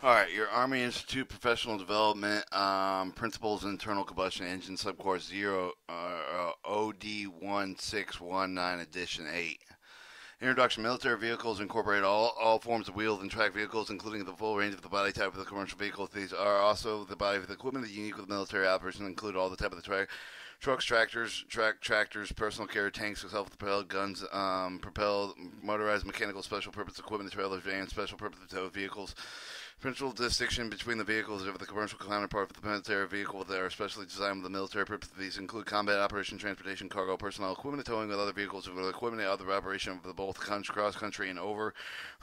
All right, your Army Institute Professional Development Principles Internal Combustion Engine Subcourse 0 OD1619 Edition 8. Introduction. Military vehicles incorporate all forms of wheeled and tracked vehicles, including the full range of the body type of the commercial vehicles. These are also the body of the equipment that unique with military operations, include all the type of the trucks, tractors, personal carrier tanks, self-propelled guns, propelled, motorized, mechanical, special purpose equipment, trailers, vans, special purpose towed vehicles. Principal distinction between the vehicles of the commercial counterpart of the military vehicle that are specially designed with the military purpose. These include combat operation, transportation, cargo, personnel, equipment, towing with other vehicles, with equipment, other operation of both cross-country and over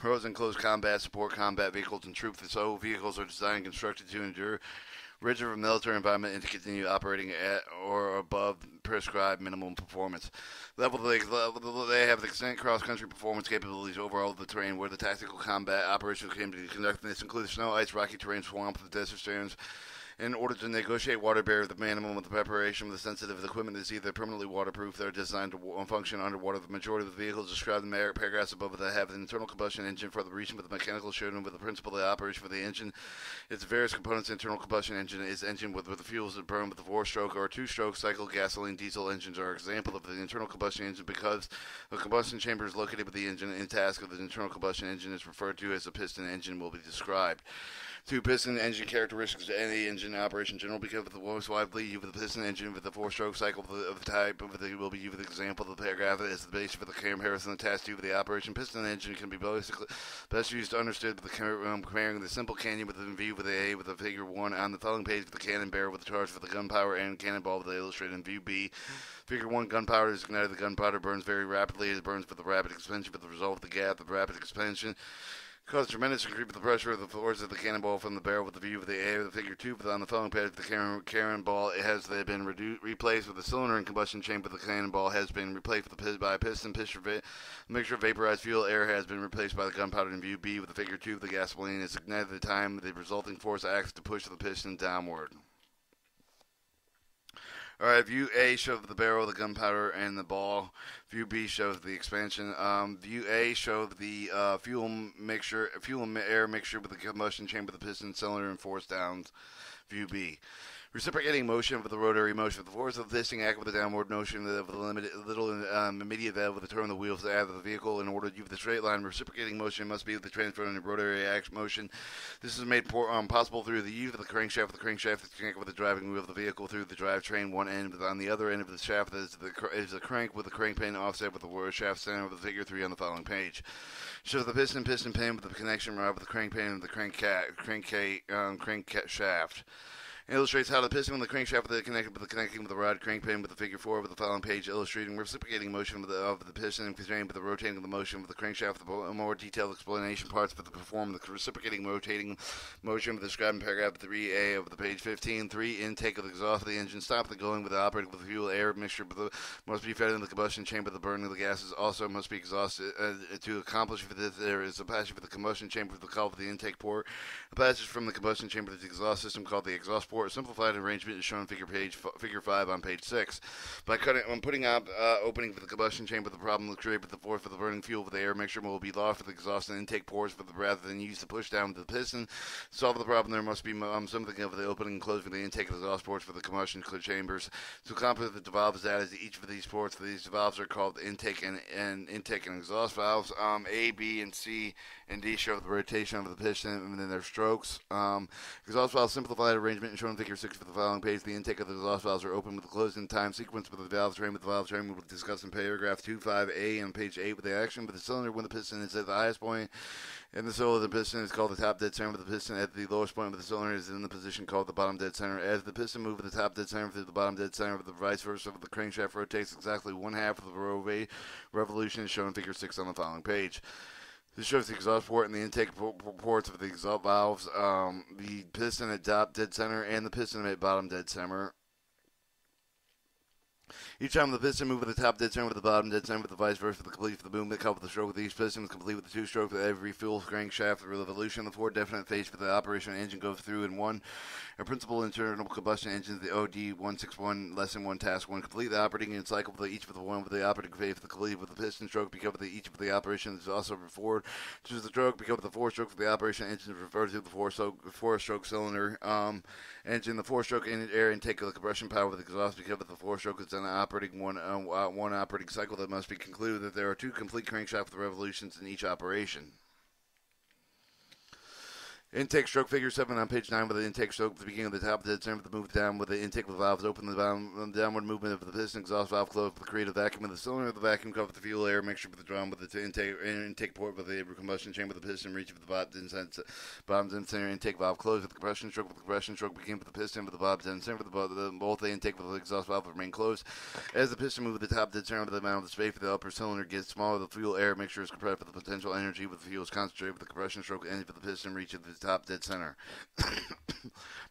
roads, and close combat, support combat vehicles, and troops. So vehicles are designed and constructed to endure rigid of a military environment and to continue operating at or above prescribed minimum performance level. They have the extent cross-country performance capabilities overall of the terrain where the tactical combat operations can be conducted. This includes snow, ice, rocky terrain, swamp, desert stands. In order to negotiate water barrier, the minimum of the preparation of the sensitive equipment is either permanently waterproof. They're designed to function underwater. The majority of the vehicles described in the paragraphs above that have an internal combustion engine for the reason with the mechanical showroom with the principle of the operation for the engine. Its various components. Internal combustion engine is engine with the fuels that burn with the 4-stroke or 2-stroke cycle gasoline diesel engines are an example of the internal combustion engine because the combustion chamber is located with the engine. In task of the internal combustion engine is referred to as a piston engine will be described. 2 piston engine characteristics of any engine operation general because of the most widely used with the piston engine with the 4-stroke cycle of the type of the will be used with the example of the paragraph as the base for the comparison attached to the operation. Piston engine can be best used to understood with the comparing the simple canyon with the view with the A with the figure 1 on the following page with the cannon barrel with the charge for the gunpowder and cannonball with the illustrated in view B. Figure 1, gunpowder is ignited. The gunpowder burns very rapidly. It burns with the rapid expansion with the result of the gap of rapid expansion cause tremendous increase with the pressure of the force of the cannonball from the barrel with the view of the air. The figure 2 on the following page, the cannonball has been replaced with the cylinder and combustion chamber. The cannonball has been replaced by a piston. Mixture of vaporized fuel air has been replaced by the gunpowder in view B. With the figure 2, the gasoline is ignited at the time the resulting force acts to push the piston downward. Alright, view A shows the barrel, the gunpowder, and the ball. View B shows the expansion. View A shows the fuel and air mixture with the combustion chamber, the piston, cylinder, and force downs. View B. Reciprocating motion with the rotary motion. The force of the piston act with the downward motion of the immediate valve with the turn of the wheels out of the vehicle. In order to use the straight line, reciprocating motion must be with the transfer and rotary action motion. This is made possible through the use of the crankshaft. The crankshaft is connected with the driving wheel of the vehicle through the drivetrain. One end, on the other end of the shaft is the crank with the crank pin offset with the shaft center of the figure 3 on the following page. Shows the piston pin with the connection rod with the crank pin and the crank shaft. Illustrates how the piston and the crankshaft are connected with the connecting with the rod crank pin with the figure 4 with the following page illustrating reciprocating motion of the piston constrained with the rotating of the motion with the crankshaft. The more detailed explanation parts for the perform the reciprocating rotating motion with described in paragraph 3A of the page 15. 3. Intake of the exhaust of the engine. Stop the going with the operating with the fuel air mixture must be fed in the combustion chamber. The burning of the gases also must be exhausted. To accomplish this, there is a passage for the combustion chamber with the call for the intake port. A passage from the combustion chamber to the exhaust system called the exhaust port. A simplified arrangement is shown in figure 5 on page 6. By putting out opening for the combustion chamber, the problem will create with the force for the burning fuel with the air mixture will be lost for the exhaust and intake ports rather than use to push down the piston. To solve the problem, there must be something of the opening and closing the intake of the exhaust ports for the combustion chambers. To accomplish the valve is added to each of these ports. These valves are called intake and exhaust valves. A, B, and C and D show the rotation of the piston and then their strokes. Exhaust valve simplified arrangement shown in figure 6 for the following page. The intake of the exhaust valves are open with the closing time sequence with the valve train. With the valve train, we'll discuss in paragraph 2.5a on page 8 with the action with the cylinder when the piston is at the highest point. And the cylinder of the piston is called the top dead center. With the piston at the lowest point of the cylinder is in the position called the bottom dead center. As the piston moves the top dead center through the bottom dead center, the vice versa of the crankshaft rotates exactly 1/2 of the revolution is shown in figure 6 on the following page. This shows the exhaust port and the intake ports of the exhaust valves, the piston at top dead center and the piston at bottom dead center. Each time the piston moves with the top dead center with the bottom dead center with the vice versa for the complete for the movement coupled with the stroke with each piston is complete with the two-stroke for every fuel crankshaft revolution. The four definite phase for the operation engine goes through in one. A principal internal combustion engine, the OD161 lesson 1 task 1. Complete the operating and cycle for each of the one with the operating phase for the complete with the piston stroke because of each of the operations is also forward. Choose the stroke because of the four-stroke for the operation engine is referred to the four-stroke cylinder engine. The four-stroke air intake of the compression power with the exhaust because of the four-stroke is an operating one operating cycle that must be concluded that there are two complete crankshaft revolutions in each operation. Intake stroke figure 7 on page 9 with the intake stroke at the beginning of the top dead center with the move down with the intake with the valves open, the downward movement of the piston exhaust valve closed with the creative vacuum of the cylinder, the vacuum cover with the fuel air mixture with the drum with the intake port with the combustion chamber with the piston reach with the bottom dead center intake valve closed with the compression stroke begin with the piston with the bottom dead center with both the intake with the exhaust valve remain closed. As the piston moves with the top dead center with the amount of the space for the upper cylinder gets smaller, the fuel air mixture is compressed with the potential energy with the fuel is concentrated with the compression stroke end for the piston reach of the top dead center.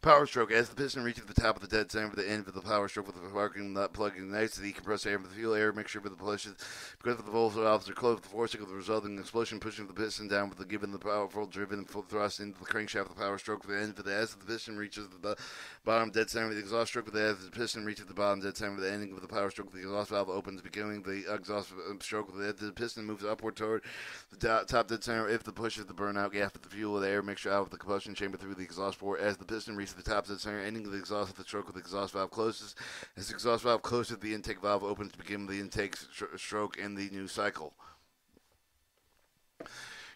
Power stroke. As the piston reaches the top of the dead center, the end of the power stroke with the sparking nut plug ignites the compressed air with the fuel air mixture with the pushes. Because of the valves are closed, the force of the resulting explosion pushing the piston down with the given the powerful driven thrust into the crankshaft of the power stroke for the end of the as the piston reaches the bottom dead center with the exhaust stroke with the as the piston reaches the bottom dead center with the ending of the power stroke with the exhaust valve opens beginning the exhaust stroke with the piston moves upward toward the top dead center if the push of the burnout gas with the fuel of the air mixture out of the combustion chamber through the exhaust port as the piston reaches the top dead center, ending the exhaust of the stroke with the exhaust valve closes. As the exhaust valve closes, the intake valve opens to begin the intake stroke in the new cycle.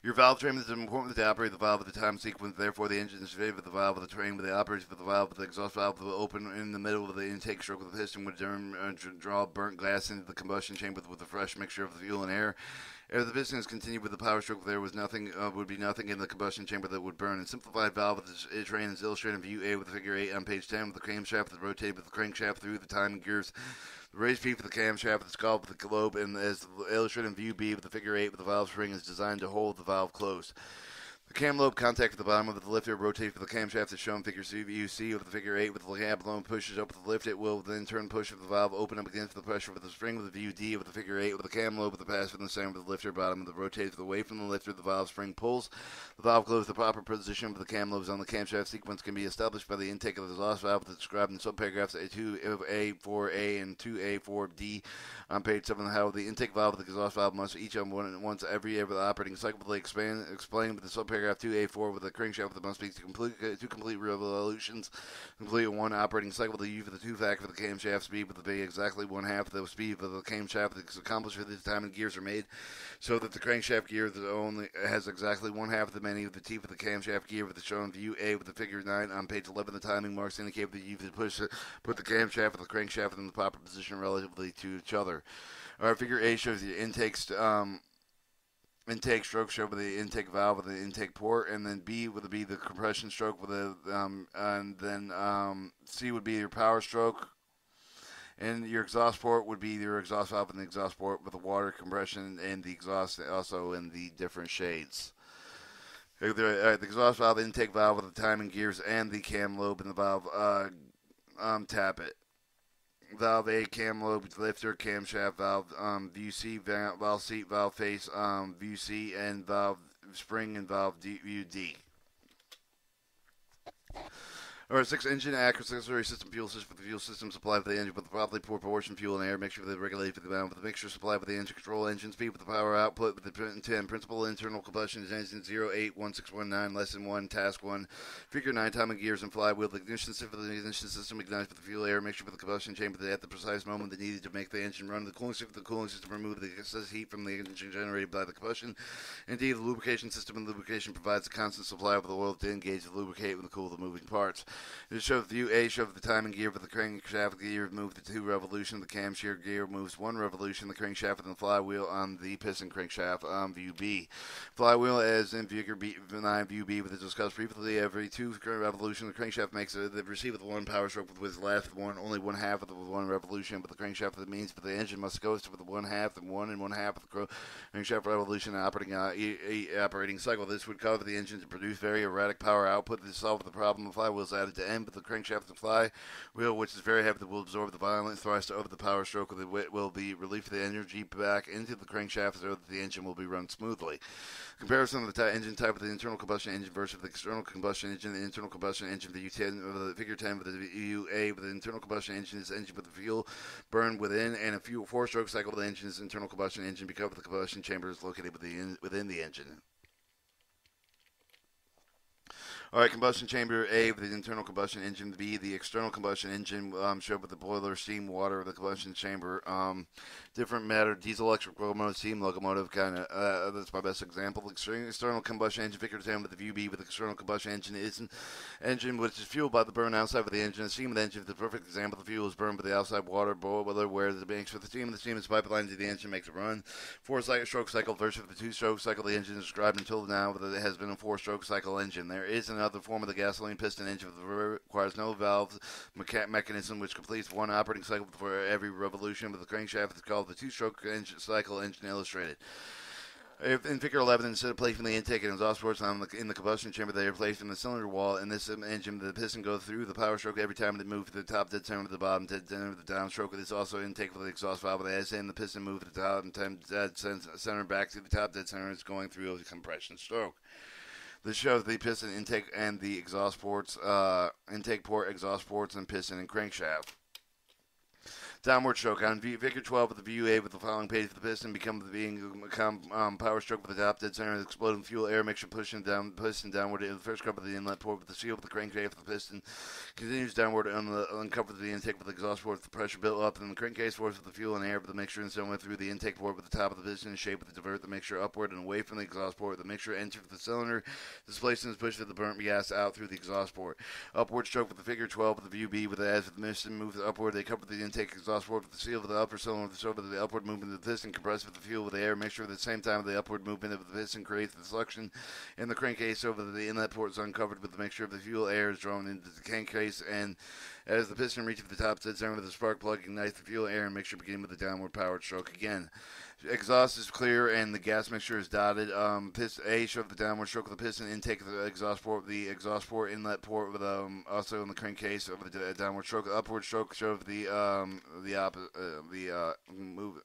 Your valve train is important to operate the valve at the time sequence. Therefore, the engine is fitted with the valve of the train with the operator with the valve with the exhaust valve will open in the middle of the intake stroke with the piston would draw burnt gas into the combustion chamber with a fresh mixture of fuel and air. If the piston is continued with the power stroke, there was nothing would be nothing in the combustion chamber that would burn. A simplified valve of the train is illustrated in view A with the figure 8 on page 10 with the crankshaft that rotated with the crankshaft through the timing gears. The raised feet for the camshaft with the scallop with the globe, and as illustrated in view B with the figure 8 with the valve spring is designed to hold the valve closed. The cam lobe contact with the bottom of the lifter rotates with the camshaft as shown figure C with the figure 8 with the cab lobe pushes up with the lift. It will then turn push of the valve open up against the pressure with the spring with the view D with the figure 8 with the cam lobe with the pass from the center with the lifter bottom of the rotates away from the lifter. The valve spring pulls the valve closed. The proper position of the cam lobes on the camshaft sequence can be established by the intake of the exhaust valve that's described in subparagraphs 2A, 4A, and 2A, 4D on page 7. How the intake valve of the exhaust valve must each on once every operating cycle explained with the subparagraph 2A, 4 with the crankshaft that must be two complete revolutions, complete one operating cycle. The U for the two factor for the camshaft speed with the be exactly one half of the speed of the camshaft that's accomplished for the time and gears are made, so that the crankshaft gear that only has exactly one half of the many of the teeth of the camshaft gear with the shown view A with the figure 9 on page 11. The timing marks indicate that you put the camshaft and the crankshaft in the proper position relatively to each other. Our figure A shows the intake stroke show with the intake valve with the intake port, and then B would be the compression stroke with the and then C would be your power stroke, and your exhaust port would be your exhaust valve and the exhaust port with the water compression and the exhaust also in the different shades. The exhaust valve, intake valve with the timing gears and the cam lobe and the valve tap it. Valve A, cam lobe, lifter, camshaft, valve, view C, valve seat, valve face, view C, and valve spring and valve view D. Alright, 6 engine accessory system fuel system for the fuel system supply for the engine with the properly proportioned fuel and air mixture for the regulated for the balance with the mixture supply for the engine control engine speed with the power output with the 10 principal internal combustion engine 081619 lesson 1 task 1 figure 9 timing gears and flywheel. The ignition system for the ignition system ignites with the fuel air mixture with the combustion chamber at the precise moment that needed to make the engine run. The cooling system remove the excess heat from the engine generated by the combustion. Indeed, the lubrication system and lubrication provides a constant supply of the oil to engage the lubricate and cool the moving parts. It shows view A shows the timing gear for the crankshaft gear move the 2 revolution. The camshaft gear moves 1 revolution. The crankshaft and the flywheel on the piston crankshaft on view B. Flywheel as in figure B, 9 view B with the discussed previously. Every 2 revolution the crankshaft makes the receive with 1 power stroke with left only one half of the 1 revolution. But the crankshaft that means but the engine must go with the 1 half and 1 half of the crankshaft revolution operating cycle. This would cover the engine to produce very erratic power output to solve the problem of flywheel's attitude at the end of the crankshaft and fly wheel, which is very heavy, that will absorb the violent thrust of the power stroke. The wit will be relieved the energy back into the crankshaft so that the engine will be run smoothly. Comparison of the engine type of the internal combustion engine versus the external combustion engine. The internal combustion engine, the U10 of the figure 10 of the UA, with the internal combustion engine is engine with the fuel burned within, and a fuel four-stroke cycle of the engine is internal combustion engine because the combustion chamber is located within the engine. Alright, combustion chamber A with the internal combustion engine. B, the external combustion engine, showed with the boiler, steam, water, of the combustion chamber. Different matter, diesel, electric locomotive, steam locomotive, kind of, that's my best example. External combustion engine, figure 10 with the view B with the external combustion engine is an engine which is fueled by the burn outside of the engine. A steam of the engine, the perfect example, the fuel is burned by the outside water boiler, where the banks for the steam is pipeline to the engine makes it run. Four-stroke cycle versus the two-stroke cycle. The engine is described until now that it has been a four-stroke cycle engine. There is another form of the gasoline piston engine that requires no valve mechanism, which completes one operating cycle for every revolution of the crankshaft. It's called the two-stroke cycle engine illustrated. In Figure 11, instead of placing the intake and exhaust ports in the combustion chamber, they are placed in the cylinder wall. In this engine, the piston goes through the power stroke every time they move to the top dead center of the bottom dead center of the downstroke. It is also intake for the exhaust valve. As in the piston moves to the top dead center back to the top dead center, it's going through a compression stroke. This shows the piston intake and the exhaust ports, intake port, exhaust ports, and piston and crankshaft. Downward stroke. On Figure 12 with the VUA with the following page for the piston become power stroke with the top dead center, exploding fuel air mixture pushing piston downward in the first cover of the inlet port with the seal with the crankcase of the piston continues downward uncover the intake with the exhaust port with the pressure built up in the crankcase force with the fuel and air with the mixture and so on through the intake port with the top of the piston in shape with the divert the mixture upward and away from the exhaust port. The mixture enters the cylinder, displacement is pushed with the burnt gas out through the exhaust port. Upward stroke with the Figure 12 with the view B with the as the piston moves upward, they cover the intake exhaust port with the seal of the upper cylinder with the stroke of the upward movement of the piston compressed with the fuel with the air mixture. At the same time, the upward movement of the piston creates the suction in the crankcase over the inlet port is uncovered with the mixture of the fuel air is drawn into the crankcase, and as the piston reaches the top dead center with the spark plug ignites the fuel air and mixture beginning with the downward powered stroke again. Exhaust is clear and the gas mixture is dotted. A shows the downward stroke of the piston intake of the exhaust port inlet port with also in the crankcase over the downward stroke. The upward stroke shows the move.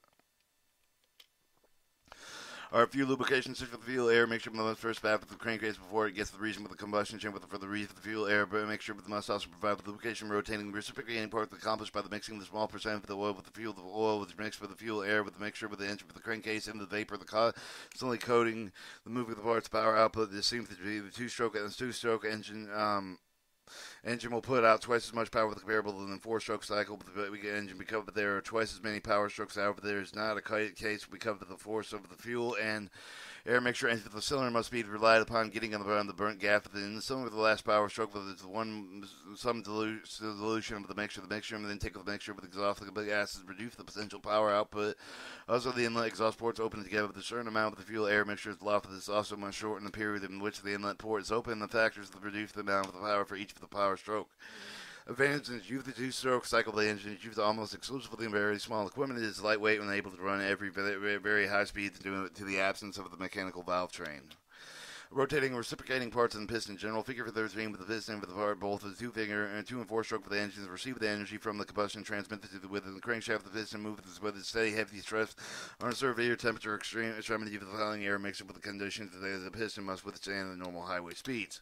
Our fuel lubrication system for the fuel air mixture must first pass with the crankcase before it gets to the region with the combustion chamber for the region of the fuel air mixture, but must also provide the lubrication rotating reciprocating part accomplished by the mixing of the small percent of the oil with the fuel. The oil was mixed with the fuel air with the mixture with the engine with the crankcase and the vapor constantly coating the moving of the parts power output. This seems to be the two-stroke engine. Engine will put out twice as much power with a comparable than the four-stroke cycle with the engine because there are twice as many power strokes. However, there is not a case because of the force of the fuel and air mixture into the cylinder must be relied upon getting on the burnt gas within the cylinder with the last power stroke with some dilution of the mixture and then take the mixture with exhaust the gases reduce the potential power output. Also, the inlet exhaust ports open together with a certain amount of the fuel air mixture is left. This also must shorten the period in which the inlet port is open. The factors that reduce the amount of the power for each of the power stroke. Advantage is use the two-stroke cycle of the engine is used almost exclusively in very small equipment. It is lightweight and able to run at very high speeds to the absence of the mechanical valve train. Rotating and reciprocating parts of the piston. General figure for 13 with the piston with the part both the two and four-stroke for the engines receive the energy from the combustion transmitted to within the crankshaft of the piston moves with a steady heavy stress on a severe temperature extremity of the following air mixture with the conditions that the piston must withstand the normal highway speeds.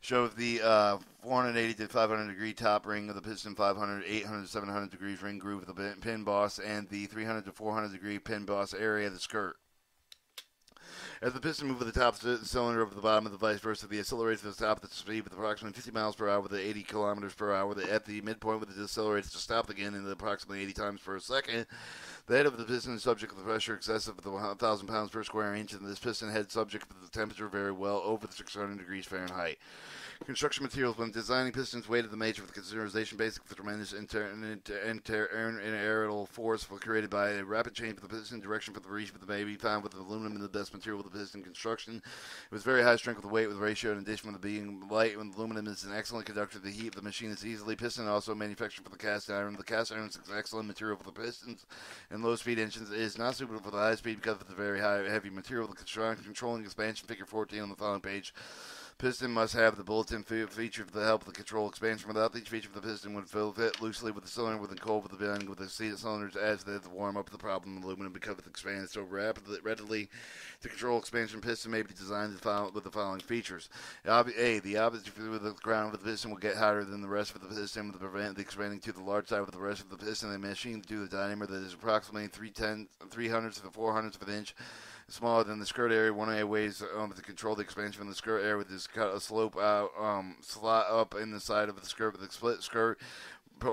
Shows the 480 to 500 degree top ring of the piston, 500, 800 to 700 degrees ring groove of the pin boss, and the 300 to 400 degree pin boss area of the skirt. As the piston moves with the top cylinder over the bottom of the vice versa, the accelerates to the top at the speed with approximately 50 miles per hour with 80 kilometers per hour. At the midpoint with the decelerates to stop again in approximately 80 times per second. The head of the piston is subject to the pressure excessive of 1,000 pounds per square inch, and this piston head subject to the temperature very well over the 600 degrees Fahrenheit. Construction materials. When designing pistons, weight of the major with consideration basic the tremendous inertial force created by a rapid change of the piston direction for the reach of the may be found with aluminum in the best material of the piston construction. It was very high strength of the weight with ratio in addition with being light when aluminum is an excellent conductor of the heat of the machine is easily. Piston also manufactured for the cast iron. The cast iron is an excellent material for the pistons and low speed engines. It is not suitable for the high speed because of the very high heavy material. The controlling expansion figure 14 on the following page Piston must have the built-in feature to help the control expansion. Without each feature, the piston would fit loosely with the cylinder with the cold with the bending with the seat cylinders as they warm up. The problem aluminum becomes expanded so readily. The control expansion piston may be designed with the following features. A. The object with the ground of the piston will get hotter than the rest of the piston to prevent the expanding to the large side of the rest of the piston. The machine to the diameter that is approximately 3/100 to 4/100 of an inch smaller than the skirt area. One A ways to control the expansion from the skirt area with this cut a slope out slot up in the side of the skirt with the split skirt.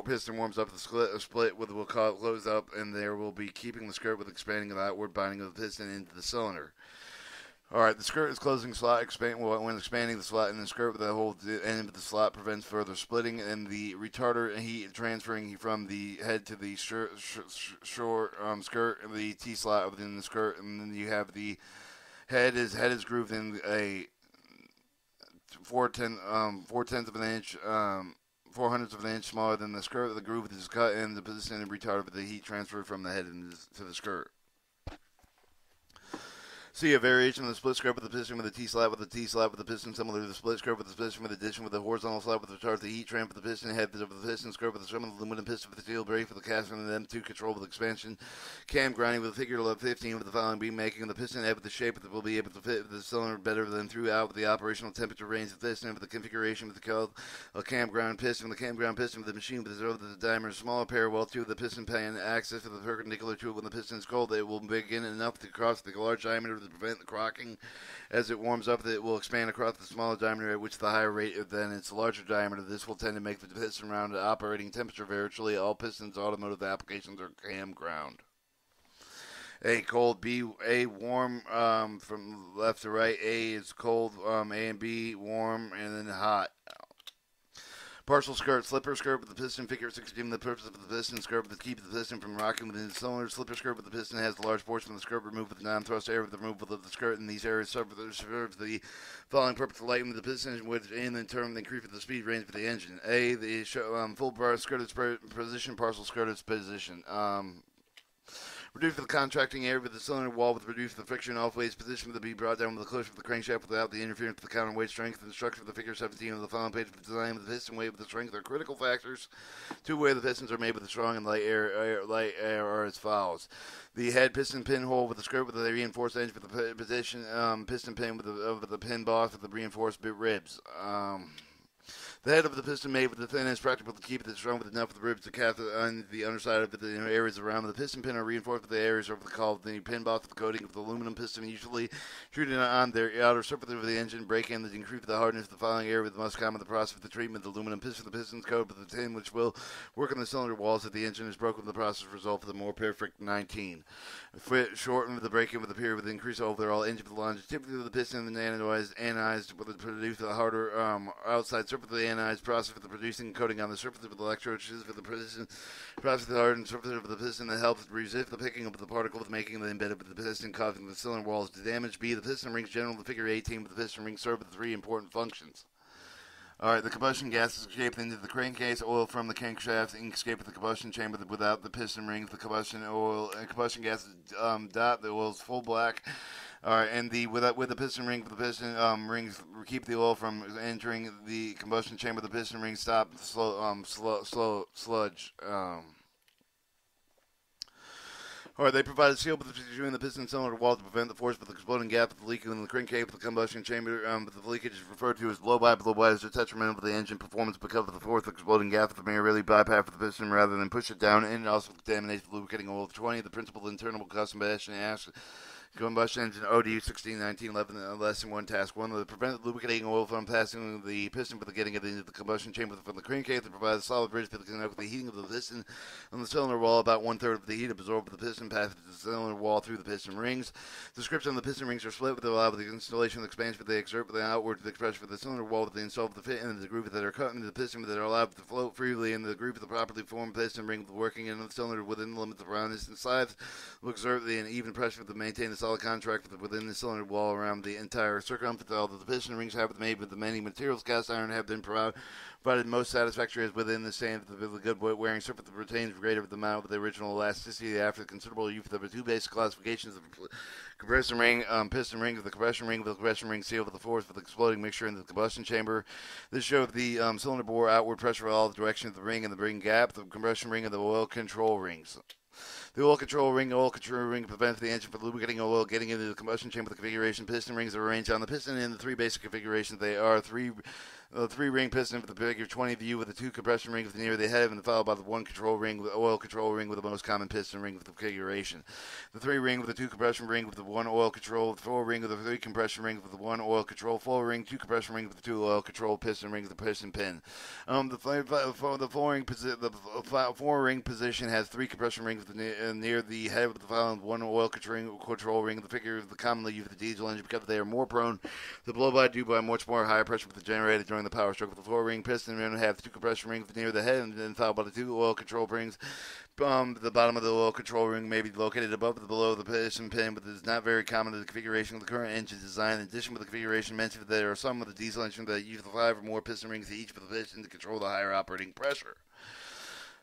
Piston warms up the split with will close up, and there will be keeping the skirt with expanding of the outward binding of the piston into the cylinder. All right, the skirt is closing slot when expanding the slot in the skirt with the whole end of the slot prevents further splitting, and the retarder heat transferring from the head to the skirt, the T slot within the skirt, and then you have the head is grooved in a 4/10 of an inch. 4/100 of an inch smaller than the skirt. The groove is cut in the position and retarder with the heat transfer from the head to the skirt. See a variation of the split skirt with the piston with the T-slap with the T-slap with the piston similar to the split skirt with the piston with addition with the horizontal slap with the retard, the heat transfer with the piston head of the piston skirt with the strum of the aluminum piston with the steel brake for the casting and then M2 control with expansion. Cam grinding with the figure 15 with the following beam making the piston head with the shape that will be able to fit the cylinder better than throughout with the operational temperature range of the piston with the configuration with the code a cam ground piston with the cam ground piston with the machine with the diameter smaller parallel to the piston pan axis with the perpendicular to it when the piston is cold. It will begin enough to cross the large diameter to prevent the crocking. As it warms up, it will expand across the smaller diameter, at which the higher rate than its larger diameter. This will tend to make the piston round at operating temperature. Virtually all pistons automotive applications are cam ground. A cold, B A warm from left to right. A is cold, A and B warm, and then hot. Partial skirt, slipper skirt with the piston, figure 16. The purpose of the piston skirt to keep the piston from rocking within the cylinder. Slipper skirt with the piston has the large portion of the skirt removed with the non-thrust area with the removal of the skirt. In these areas serves the following purpose to lighten the piston, which in turn increase the speed range for the engine. A, the full bar skirt is position, partial skirt is position. Reduce the contracting area with the cylinder wall with reduce the friction off ways position to be brought down with the cushion of the crankshaft without the interference with the counterweight strength. And the structure of the figure 17 of the following page of the design of the piston weight with the strength are critical factors to where the pistons are made with the strong and light air are as follows. The head piston pinhole with the skirt with the reinforced edge with the position piston pin with the pin boss with the reinforced bit ribs. The head of the piston made with the thin is practical to keep it strong with enough of the ribs to cap on the underside of the areas around the piston pin are reinforced with the areas of the pin boss with the coating of the aluminum piston usually treated on their outer surface of the engine, breaking the increase the hardness of the following area with the most common the process of the treatment of the aluminum piston. The piston's coated with the tin which will work on the cylinder walls if the engine is broken. The process result for the more perfect 19. Shorten with the break-in with the period with the increase overall engine with the longevity of the piston and anodized with the produce the harder outside surface of the anodized process for the producing coating on the surface of the electrodes for the piston process the hardened surface of the piston that helps resist the picking up of the particle with making the embedded with the piston causing the cylinder walls to damage. B, the piston rings general the figure 18 with the piston rings serve with three important functions. Alright, the combustion gas is escaped into the crankcase. Oil from the crankshaft escape with the combustion chamber without the piston rings. The combustion gas is dot. The oil is full black. Alright, and with the piston ring, the piston rings keep the oil from entering the combustion chamber. The piston rings stop sludge. Alright, they provide a seal between the piston and cylinder wall to prevent the force of the exploding gap of the leak in the crankcase of the combustion chamber. But the leakage is referred to as blow-by. Blow-by is detrimental to the engine performance because of the force of the exploding gap of the merely bypass of the piston rather than push it down, and it also contaminates the lubricating oil of 20. The principal internal combustion engine OD 16-19-11 lesson 1 task 1 to prevent the lubricating oil from passing the piston for the getting it into the combustion chamber from the crankcase to provide a solid bridge for the connect with the heating of the piston on the cylinder wall. About 1/3 of the heat absorbed with the piston passes the cylinder wall through the piston rings. Description of the piston rings are split with the allow the installation of the expansion, but they exert with the outward the pressure for the cylinder wall with the install of the fit into the groove that are cut into the piston that are allowed to float freely in the groove of the properly formed piston ring with working in the cylinder within the limits of roundness and size will exert the even pressure to maintain the solid contract within the cylinder wall around the entire circumference. Although the piston rings have been made with the many materials cast iron have been provided most satisfactory is within the same the good wearing surface that retains greater amount of the original elasticity after considerable use of the two basic classifications of compression ring, piston ring, with the compression ring seal with the force with the exploding mixture in the combustion chamber. This showed the cylinder bore outward pressure for all the directions of the ring and the ring gap, the compression ring, and the oil control rings. The oil control ring prevents the engine from lubricating oil getting into the combustion chamber. The configuration piston rings are arranged on the piston in the three basic configurations. They are three-ring piston for the figure 20 view with the two compression rings near the head, and followed by the one control ring, with oil control ring with the most common piston ring with the configuration. The three-ring with the two compression ring with the one oil control, the four-ring with the three compression rings with the one oil control, four-ring, two compression rings with the two oil control piston rings with the piston pin. The four-ring position has three compression rings near the head with the following one oil control ring. The figure of the commonly used the diesel engine because they are more prone to blow by due by much more higher pressure with the generator during the power stroke. With the four-ring piston ring have two compression rings near the head and then followed by the two oil control rings. The bottom of the oil control ring may be located above or below the piston pin, but it is not very common in the configuration of the current engine design. In addition, with the configuration mentioned, there are some of the diesel engines that use the 5 or more piston rings each for the piston to control the higher operating pressure.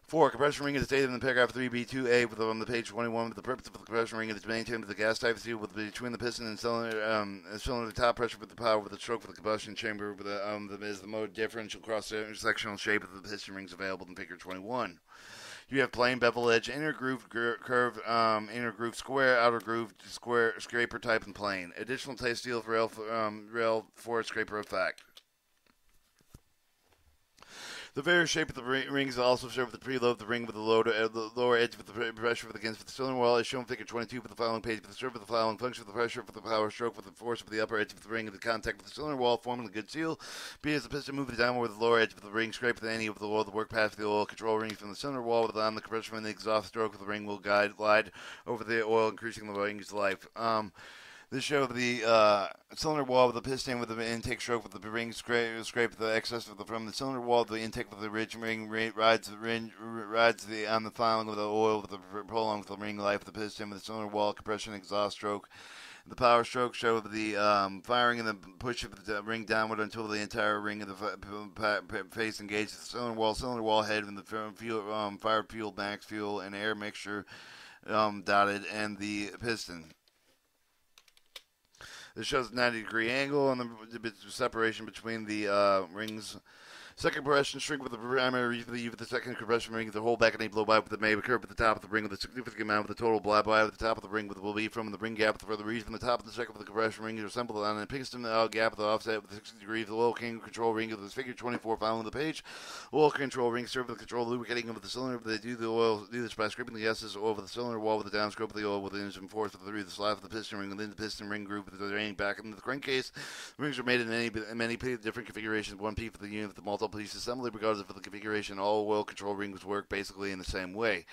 4. Compression ring is stated in paragraph 3b2a on the page 21. The purpose of the compression ring is to maintain the gas type seal between the piston and cylinder. The top pressure with the power with the stroke for the combustion chamber is the mode differential cross-sectional shape of the piston rings available in figure 21. You have plain bevel edge, inner groove curve, inner groove square, outer groove square, scraper type, and plane. Additional tape steel rail for scraper effect. The various shape of the rings also serve to preload the ring with the lower edge with the pressure against the cylinder wall, as shown in figure 22 for the following page. For the serve of the following function of the pressure for the power stroke with the force of the upper edge of the ring and the contact with the cylinder wall, forming a good seal. B as the piston moves downward with the lower edge of the ring, scrape with any of the oil, the work past the oil control ring from the cylinder wall with on the compression from the exhaust stroke of the ring will glide over the oil, increasing the ring's life. This shows the cylinder wall with the piston with the intake stroke with the ring scrape the excess from the cylinder wall. The intake with the ridge ring rides on the filing with the oil with the prolonged the ring life of the piston with the cylinder wall compression exhaust stroke. The power stroke show the firing and the push of the ring downward until the entire ring of the face engages the cylinder wall head and the fired fuel, max fuel, and air mixture dotted and the piston. This shows a 90-degree angle on the separation between the rings. Second compression shrink with the primary with the second compression ring. The whole back and blow by with the may occur at the top of the ring with a significant amount of the total blow by at the top of the ring will be from the ring gap for the reason from the top of the second of the compression ring is assembled on a piston gap with the offset with 60 degrees. The oil control ring of the figure 24 following the page. Oil control ring serve the control lubricating of the cylinder. They do this by scraping the excess oil with the cylinder wall with the downstroke of the oil with the engine force through the slide of the piston ring within the piston ring groove with the draining back into the crankcase. The rings are made in many different configurations. One piece for the unit with the multiple piece assembly. Regardless of the configuration, all oil control rings work basically in the same way.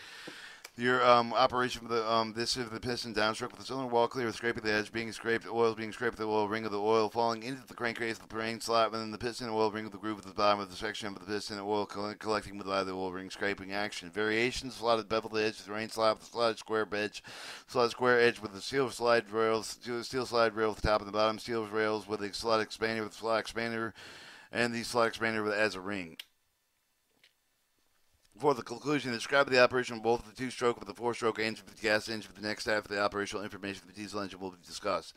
Your operation for the this is the piston downstroke with the cylinder wall clear with scraping the edge being scraped, oil being scraped, the oil ring of the oil falling into the crankcase, the drain slot, and then the piston oil ring of the groove at the bottom of the section of the piston oil collecting with the oil ring scraping action. Variations: slotted beveled edge, the drain slot, the slotted square edge with the steel slide rails, steel slide rail at the top and the bottom, steel rails with a slot expander, and the slot expander as a ring. For the conclusion, describe the operation of both the two-stroke with the four-stroke engine with the gas engine for the next half of the operational information for the diesel engine will be discussed.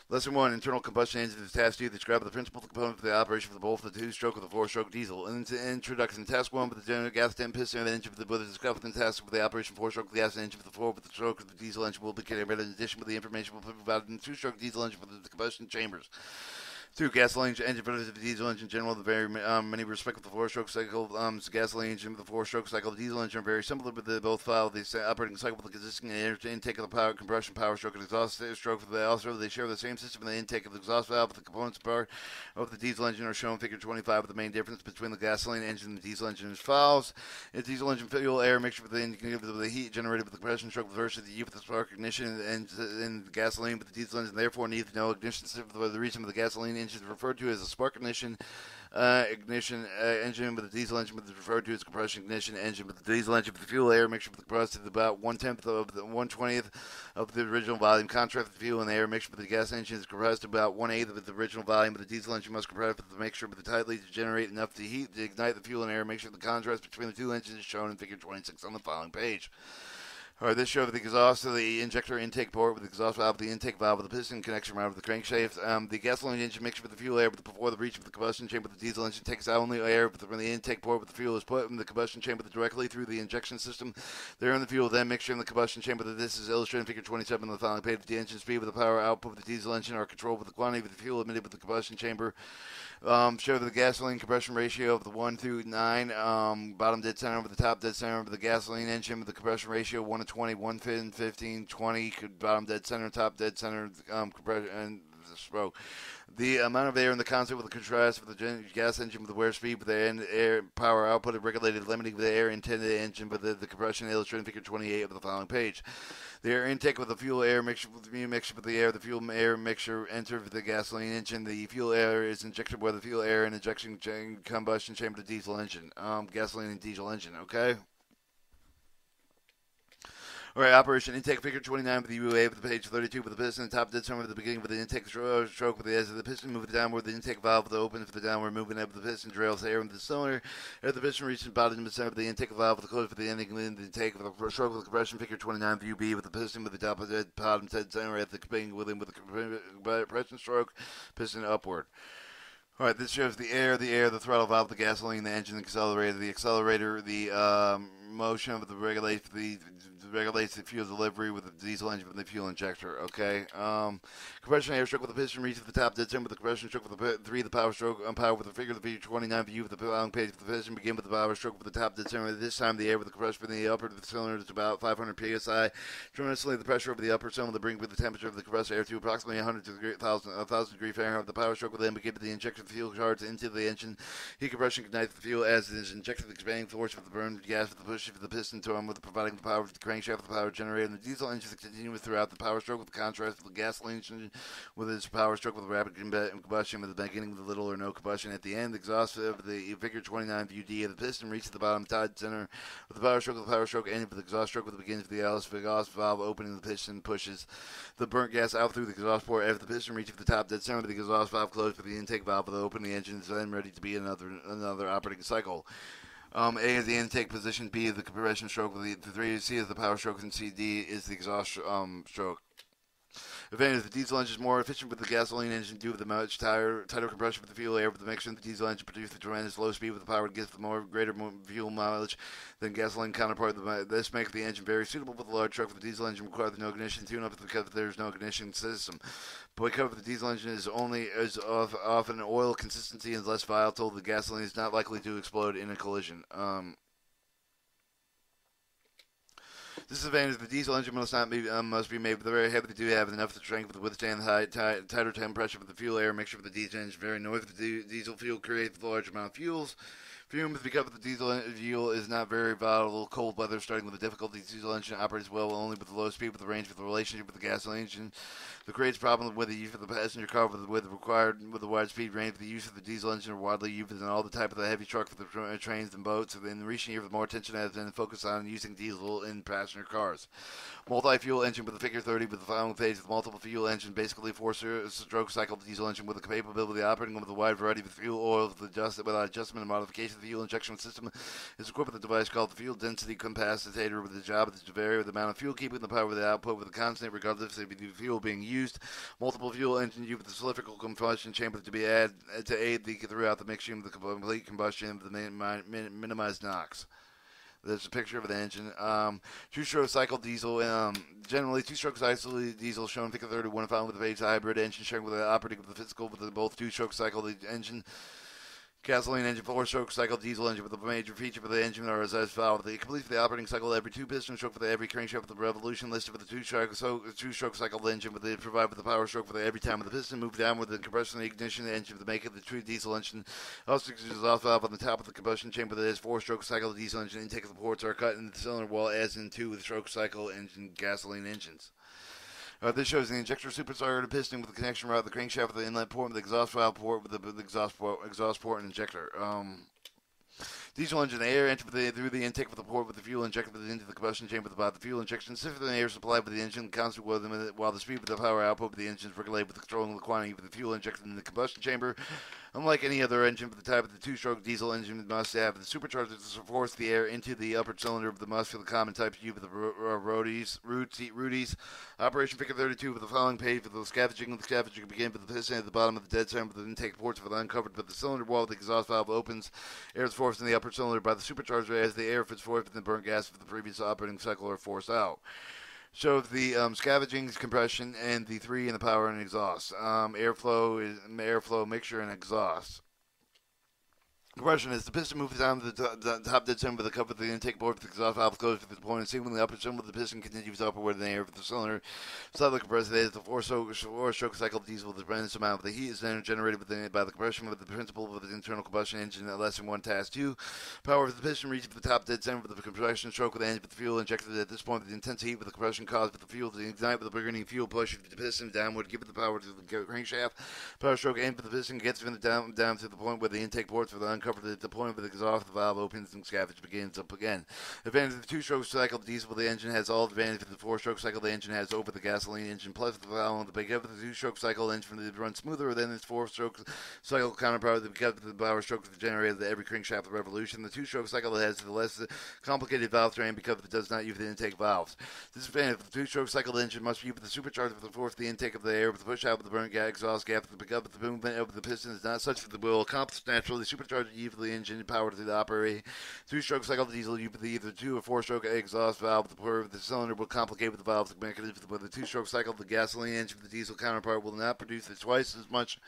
Lesson 1, internal combustion engine is task 2. Describe the principal components of the operation for both the two-stroke with the four-stroke diesel. Introduction, task 1 with the general gas piston engine with the discussion task with the operation four-stroke gas engine with the four with the stroke of the diesel engine will be carried in addition with the information will be provided in the two-stroke diesel engine for the combustion chambers. 2. Gasoline engine versus the diesel engine in general. The very many respect with the four-stroke cycle. Gasoline engine with the four-stroke cycle. The diesel engine are very similar, but they both follow the operating cycle with the existing intake of the power compression power stroke and exhaust stroke. They share the same system in the intake of the exhaust valve. The components of the diesel engine are shown in figure 25. With the main difference between the gasoline engine and the diesel engine as follows: the diesel engine fuel air mixture with the heat generated with the compression stroke versus the use of the spark ignition and the gasoline with the diesel engine. Therefore, needs no ignition system for the reason of the gasoline engine engine is referred to as a spark ignition engine, with a diesel engine is referred to as compression ignition engine. With the diesel engine, with the fuel air mixture with the compressed is about 1/20th of the original volume. Contrast the fuel and the air mixture with the gas engine is compressed to about 1/8 of the original volume. But the diesel engine must compress with the mixture with the tightly to generate enough to heat to ignite the fuel and air mixture. The contrast between the two engines is shown in Figure 26 on the following page. All right, this shows the exhaust of the injector intake port with the exhaust valve, the intake valve with the piston connection around with the crankshaft. The gasoline engine mixture with the fuel air before the reach of the combustion chamber. The diesel engine takes out only air from the intake port with the fuel is put in the combustion chamber directly through the injection system. There in the fuel, then mixture in the combustion chamber. This is illustrated in Figure 27 on the following page. The engine speed with the power output of the diesel engine are controlled with the quantity of the fuel emitted with the combustion chamber. Show the gasoline compression ratio of the 1 through 9, bottom dead center over the top dead center of the gasoline engine with the compression ratio 1/20, 1/15, 20, bottom dead center, top dead center, compression, and the stroke. The amount of air in the constant with the contrast with the gas engine with the wear speed with the air power output is regulated, limiting the air intended engine with the compression illustrated in Figure 28 of the following page. The air intake with the fuel air mixture with the air. The fuel air mixture enters the gasoline engine. The fuel air is injected by the fuel air and injection combustion chamber of the diesel engine. Gasoline and diesel engine. Okay. All right, operation intake Figure 29 with the UA with the page 32 with the piston, top dead center at the beginning with the intake stroke with the edge of the piston, move it downward, the intake valve with the open for the downward movement of the piston, drails the air into the cylinder, as the piston reaches the bottom center of the intake valve with the close for the ending, the intake of the stroke with the compression Figure 29 with UB with the piston with the top of the bottom dead center at the beginning with the compression stroke, piston upward. All right, this shows the air, the throttle valve, the gasoline, the engine, the accelerator, the motion of the regulates the fuel delivery with the diesel engine with the fuel injector. Okay. Compression air stroke with the piston reaches the top dead center with the compression stroke with the 3, the power stroke, power with the Figure 29 view with the long page with the piston begin with the power stroke with the top dead center. This time the air with the compression from the upper of the cylinder is about 500 psi. Tremendously the pressure over the upper cylinder bring with the temperature of the compressed air to approximately 1,000 degree Fahrenheit. The power stroke will then begin with the injection of the fuel charge into the engine. Heat compression ignites the fuel as it is injected. The expanding force of the burn gas with the push of the piston to with providing the power of the crankshaft with the power generator. And the diesel engine is continuous throughout the power stroke with the contrast with the gasoline engine with its power stroke with rapid combustion with the beginning with little or no combustion at the end. The exhaust of the Figure 29 view D of the piston reaches the bottom dead center with the power stroke ending with the exhaust stroke with the beginning of the exhaust valve opening. The piston pushes the burnt gas out through the exhaust port. After the piston reaches the top dead center, the exhaust valve closed with the intake valve with the open. The engine is then ready to be another operating cycle. A is the intake position, B is the compression stroke, the 3 C is the power stroke, and D is the exhaust stroke. Advantage: the diesel engine is more efficient with the gasoline engine due to the much tighter compression with the fuel air with the mixture. The diesel engine produces a tremendous low speed with the power to give the greater fuel mileage than gasoline counterpart. This makes the engine very suitable for the large truck. With the diesel engine requires no ignition tune-up because there's no ignition system. Because the diesel engine is often oil consistency and less volatile, the gasoline is not likely to explode in a collision. Disadvantage: the diesel engine must be made very heavy to have enough strength to withstand the tighter temperature with the fuel air mixture with the diesel engine. Very noisy. The diesel fuel creates a large amount of fumes. Because the diesel fuel is not very volatile. Cold weather starting with the difficulty. The diesel engine operates well only with the low speed with the range with the relationship with the gasoline engine. The creates problem with the use of the passenger car with the wide speed range. The use of the diesel engine are widely used in all the type of the heavy truck for the trains and boats. In recent years, more attention has been focused on using diesel in passenger cars. Multi-fuel engine with the Figure 30 with the following page with multiple fuel engine, basically 4-stroke cycle diesel engine with the capability of operating with a wide variety of fuel oils without adjustment and modification. The fuel injection system is equipped with a device called the fuel density capacitator with the job to vary with the amount of fuel, keeping the power of the output with a constant regardless of the fuel being used. Multiple fuel engine used with the cylindrical combustion chamber to be added to aid throughout the mixture with the complete combustion of the minimized NOx. There's a picture of the engine. Two-stroke cycle diesel. Generally, two-stroke cycle diesel shown in Figure 31 found with the base hybrid engine sharing with the operating with the physical with both two-stroke cycle engine. Gasoline engine, 4-stroke cycle diesel engine with the major feature for the engine are as follows. The complete for the operating cycle every 2 piston stroke for every crankshaft with the revolution listed for the two-stroke cycle engine with the provide with the power stroke for every time with the piston move down with the compression ignition engine to make it the true diesel engine. Also exhaust valve on the top of the combustion chamber that is 4-stroke cycle diesel engine intake of the ports are cut in the cylinder wall as in 2-stroke cycle engine gasoline engines. This shows the injector superstarter piston with the connection route, the crankshaft with the inlet port, with the exhaust valve port, with the exhaust port and injector. Diesel engine air entered through the intake with the port with the fuel injected into the combustion chamber about the fuel injection. Sufficient air supplied with the engine constant while the speed of the power output of the engine is regulated with controlling the quantity of the fuel injected in the combustion chamber. Unlike any other engine for the type of the two-stroke diesel engine must have the supercharger to force the air into the upper cylinder of the must for the common type U of the Rudies. Operation figure 32 with the following page for the scavenging. The scavenging begins with the piston at the bottom of the dead center with the intake ports for the uncovered, but the cylinder wall of the exhaust valve opens. Air is forced in the upper cylinder by the supercharger as the air is forced from the burnt gas of the previous operating cycle are forced out. So the scavenging, compression, and the three in the power and exhaust. Airflow, mixture, and exhaust. Compression is the piston moves down to the top dead center with the cover of the intake board with the exhaust valve closed to the point and seemingly the upper cylinder of the piston continues upward in the air of the cylinder. Slightly compressed as the four-stroke cycle diesel with the tremendous amount of the heat is then generated by the compression of the principle of the internal combustion engine at less than 1 task 2. Power of the piston reaches the top dead center with the compression stroke with the engine with the fuel injected at this point with the intense heat with the compression caused with the fuel to ignite with the burning fuel push the piston downward, give it the power to the crankshaft. Power stroke aimed for the piston gets down to the point where the intake ports for the uncovered at the point where the exhaust valve opens and scavenge begins up again. Advantage of the two-stroke cycle diesel the engine has all advantage of the four-stroke cycle the engine has over the gasoline engine plus the valve on the big of the two-stroke cycle engine runs smoother than its four-stroke cycle counterpart because of the power stroke generated at every crankshaft revolution. The two-stroke cycle has the less complicated valve train because it does not use the intake valves. Disadvantage of the two-stroke cycle engine must be with the supercharger to force the intake of the air with the push out with the burnt gas exhaust gap the pickup the movement of the piston is not such that it will accomplish naturally. The supercharger usually engine power to the operating two-stroke cycle diesel with either two or four-stroke exhaust valve. The cylinder will complicate with the valve mechanism. With the two-stroke cycle, the gasoline engine with the diesel counterpart will not produce twice as much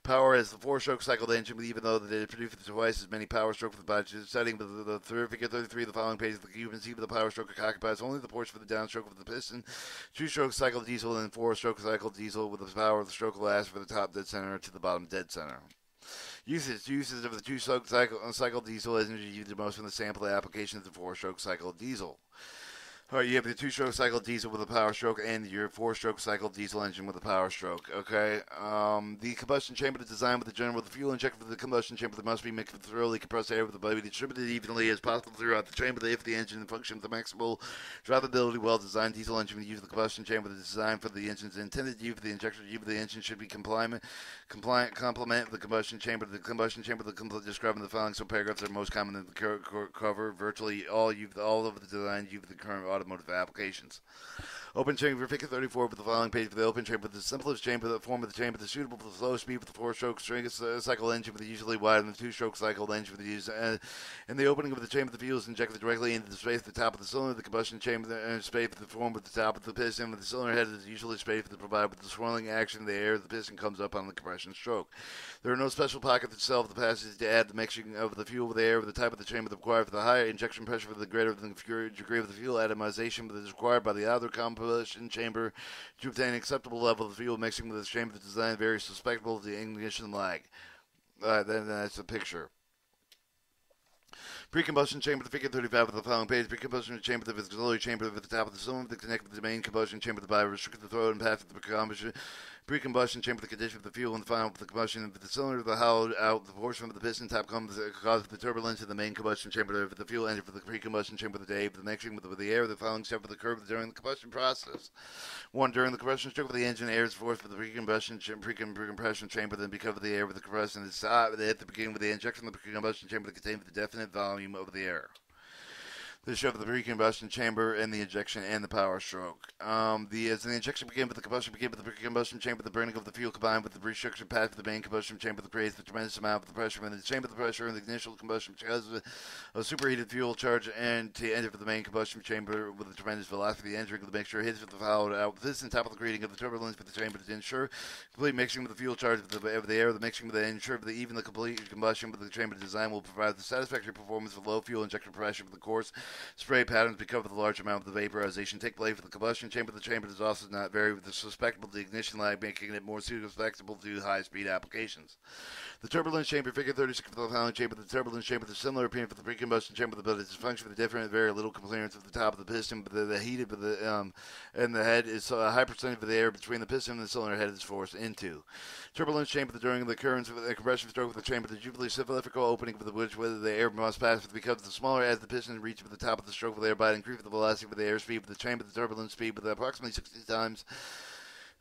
power as the four-stroke cycle engine, even though they produce twice as many power strokes with the body setting. With the figure 33 of the following page, the you can see with the power stroke occupies only the portion for the downstroke of the piston. Two-stroke cycle diesel and four-stroke cycle diesel with the power of the stroke last for the top dead center to the bottom dead center. Uses of the two-stroke cycle diesel engine used the most from the sample application of the four-stroke cycle diesel. All right, you have the two-stroke cycle diesel with a power stroke and your four-stroke cycle diesel engine with a power stroke. Okay, the combustion chamber is designed with the fuel injected with the combustion chamber that must be mixed with thoroughly compressed air with the body distributed evenly as possible throughout the chamber. If the engine functions with the maximal drivability, well-designed diesel engine use the combustion chamber that is designed for the engine's intended use. The injector use of the engine should be complement the combustion chamber. The combustion chamber described in the following some paragraphs are most common in the cover. Virtually all of the design use the current automotive applications. Open chamber figure 34 with the following page for the open chamber. The simplest chamber, the form of the chamber, the suitable for the slow speed with the four-stroke cycle engine with the usually wide and the two-stroke cycle engine with the use. And the opening of the chamber, the fuel is injected directly into the space at the top of the cylinder. The combustion chamber space for the form with the top of the piston with the cylinder head is usually space to provide with the swirling action of the air. The piston comes up on the compression stroke. There are no special pockets itself. The passage to add the mixing of the fuel with the air with the type of the chamber required for the higher injection pressure for the greater the degree of the fuel atomization that is required by the other combustion chamber to obtain an acceptable level of fuel mixing with this chamber. The design very susceptible of the ignition lag. Then that's a picture. Pre-combustion chamber, the figure 35 of the following page. Pre-combustion chamber, the auxiliary chamber at the top of the cylinder, that connect with the main combustion chamber by restricted the throat and path of the pre-combustion chamber, the condition of the fuel and the final of the combustion of the cylinder, the hollowed out the portion of the piston top comes cause the turbulence in the main combustion chamber of the fuel engine for the pre-combustion chamber of the day, the mixing with the air, the following step of the curve during the combustion process. 1. During the combustion stroke of the engine, air is forced for the pre-compression chamber, then because of the air with the compression is at the beginning with the injection of the pre-combustion chamber that contains the definite volume of the air. This shows the pre-combustion chamber and the injection and the power stroke. As the injection begins with the combustion begins with the pre-combustion chamber, the burning of the fuel combined with the restriction path of the main combustion chamber that creates the tremendous amount of the pressure in the chamber. The pressure in the initial combustion because of superheated fuel charge and to enter the main combustion chamber with a tremendous velocity. Entering the mixture hits with the followed out. This on top of the creating of the turbulence with the chamber to ensure complete mixing with the fuel charge of the air. The mixing with the ensure the even the complete combustion with the chamber design will provide the satisfactory performance with low fuel injection pressure for the course. spray patterns because of the large amount of the vaporization take place with the combustion chamber. The chamber does also not vary with the susceptible to ignition lag, making it more susceptible to high-speed applications. The turbulence chamber, figure 36 of the following chamber. The turbulence chamber is similar appearance for the pre-combustion chamber, but its function for the different, very little clearance at the top of the piston. But the heated, and the head is a high percentage of the air between the piston and the cylinder head is forced into. Turbulence chamber, during the occurrence of the compression stroke of the chamber, the jubilee cylindrical opening of which whether the air must pass because the smaller as the piston reaches the top of the stroke of the air by increasing the velocity with the air speed of the chamber, the turbulence speed with approximately 60 times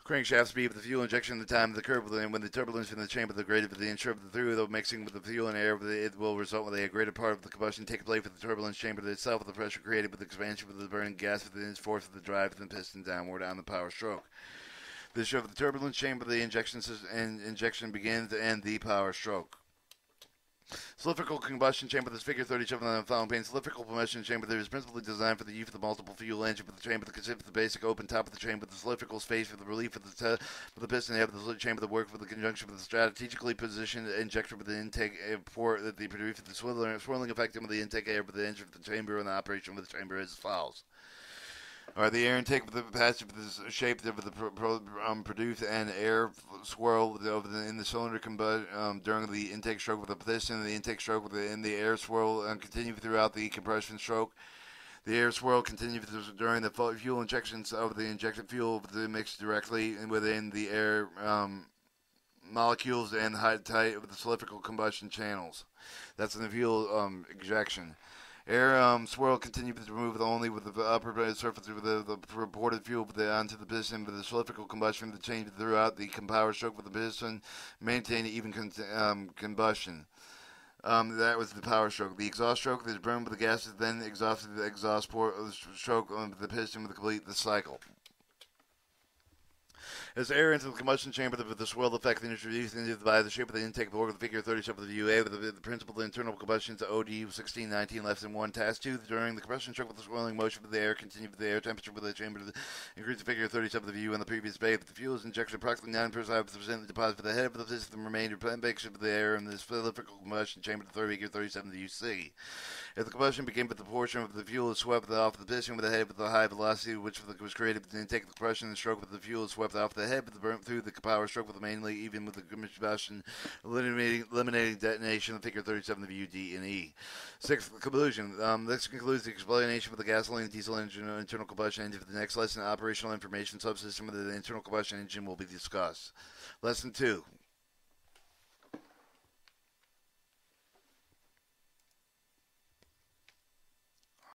crankshaft speed with the fuel injection the time of the curve, and when the turbulence in the chamber the greater the ensure of the through the mixing with the fuel and air, it will result with a greater part of the combustion take place with the turbulence chamber itself with the pressure created with the expansion of the burning gas within its force of the drive of the piston downward on the power stroke. This shows the turbulence chamber, the injection begins and the power stroke. Cylindrical combustion chamber, this figure 37 on the following pane. Cylindrical combustion chamber that is principally designed for the use of the multiple fuel engine with the chamber that consists of the basic open top of the chamber, the cylindrical space for the relief of the piston head of the chamber that work with the conjunction with the strategically positioned injector with the intake port that they produce the swirling effect of the intake air with the engine of the chamber and the operation of the chamber is as follows. Alright, the air intake with the passage of the shape of the produced and air swirl in the cylinder during the intake stroke with the piston, the intake stroke in the air swirl continue throughout the compression stroke. The air swirl continues during the fuel injections of the injected fuel mixed directly within the air molecules and the height tight of the cylindrical combustion channels. That's in the fuel injection. Air swirl continues to move only with the upper surface of the reported fuel onto the piston with the cylindrical combustion to change throughout the power stroke with the piston, maintain even combustion. That was the power stroke. The exhaust stroke is burned with the gases, then exhausted the exhaust port of the stroke on the piston to complete the cycle. As air into the combustion chamber with the swirl effect introduced by the shape of the intake of the work of the figure 37 of the UA with the principle of the internal combustion to OD 1619 less than 1. Task 2, during the combustion stroke with the swirling motion of the air, continue with the air temperature with the chamber to increase the figure 37 of the U in the previous bay. The fuel is injected approximately 9% of the deposit for the head of the system, remainder mixture of the air in the cylindrical combustion chamber to figure 37 of the UC. If the combustion begins with the portion of the fuel is swept off the piston with the head with the high velocity which was created with the intake of the compression and the stroke with the fuel is swept off the head with the burn through the power stroke with mainly even with the combustion eliminating detonation of figure 37 of U, D, and E. 6th, conclusion. This concludes the explanation of the gasoline and diesel engine internal combustion engine. For the next lesson, operational information subsystem of the internal combustion engine will be discussed. Lesson 2.